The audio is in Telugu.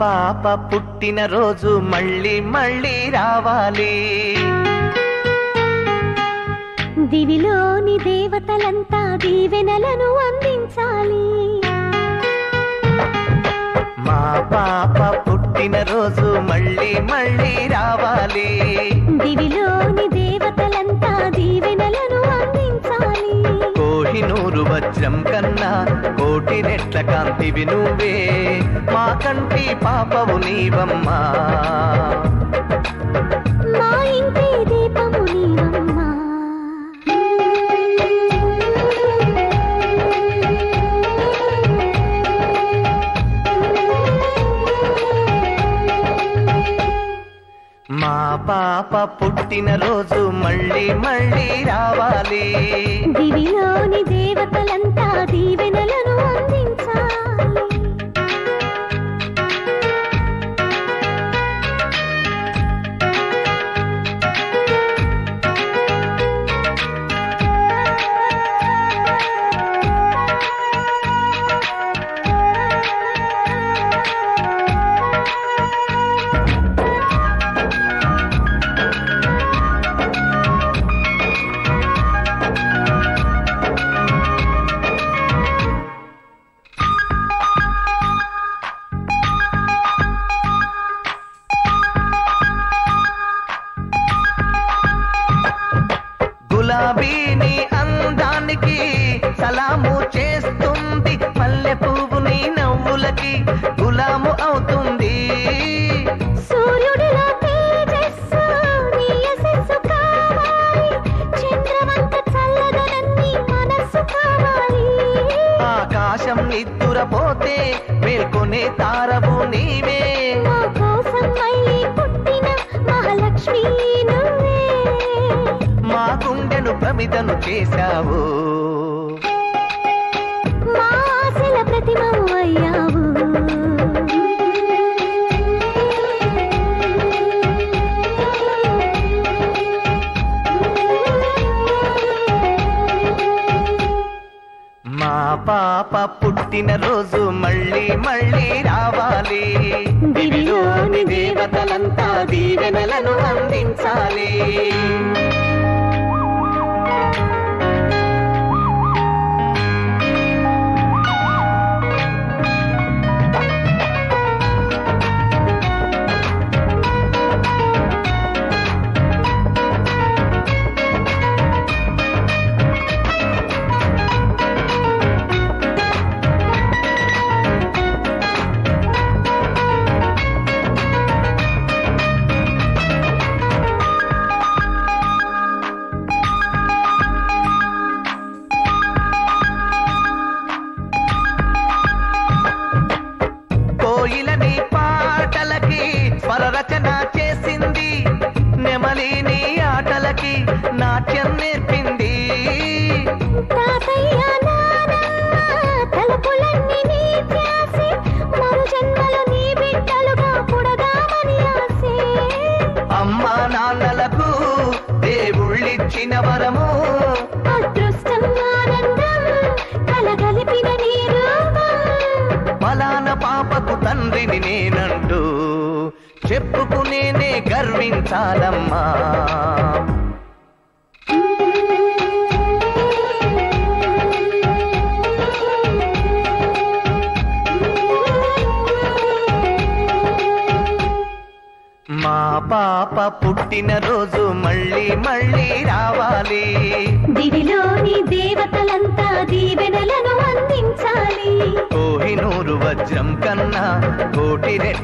పాప పుట్టిన రోజు మళ్ళీ మళ్ళీ రావాలి. దివిలోని దేవతలంతా దీవెనలను అందించాలి. మా పాప పుట్టిన రోజు మళ్ళీ మళ్ళీ రావాలి. దివిలోని దేవతలంతా దీవెనలను అందించాలి. కోహినూరు వజ్రం కన్నా కోటి రెట్ల కాంతివి నువ్వే, మా కంటి పాపవు నీవమ్మా, మా ఇంటి దీపము నీవమ్మా. మా పాప పుట్టిన రోజు మళ్ళీ మళ్ళీ రావాలి. దివిలోని దేవతలంతా దీవెనలను అందించాలి. గులాబీని అందానికి సలాము చేస్తుంది, మల్లె పువ్వు నీ నవ్వులకి గులాము అవుతుంది. సూర్యుడిలో తేజస్సు నీ యశస్సు కావాలి, చంద్రవంక చల్లదనన్ని మనస్సు కావాలి. ఆకాశం నిద్దురపోతే మేల్కొనే తారవు నీవే, మా కోసం మళ్ళీ పుట్టిన మహాలక్ష్మి నువ్వే, మా గుండెను ప్రమిదను చేశావు, మా ఆశల ప్రతిమవు అయ్యావు. మా పాప పుట్టిన రోజు మళ్ళీ మళ్ళీ రావాలి. దివిలోని దేవతలంతా దీవెనలను అందించాలి. కోయిలని పాటలకి స్వరరచన చేసింది, నెమలిని ఆటలకి నాట్యం నేర్పింది. తాతయ్య నానమ్మ తలుపులన్నీ నీ ధ్యాసే, మరు జన్మలో నీ బిడ్డలుగా పుడదామని ఆసే. అమ్మా నాన్నలకు దేవుళ్ళిచ్చిన వరము, అదృష్టం ఆనందం కలగలిపిన నీ రూపం. ఫలాన పాపకు తండ్రిని నేనంటూ చెప్పుకునేనే గర్వించాలమ్మా. మా పాప పుట్టిన రోజు మళ్ళీ మళ్ళీ రావాలి. దివిలోని దేవతలంతా దీవెనలను అందించాలి. కోహినూరు వజ్రం కన్నా కోటి రెట్ల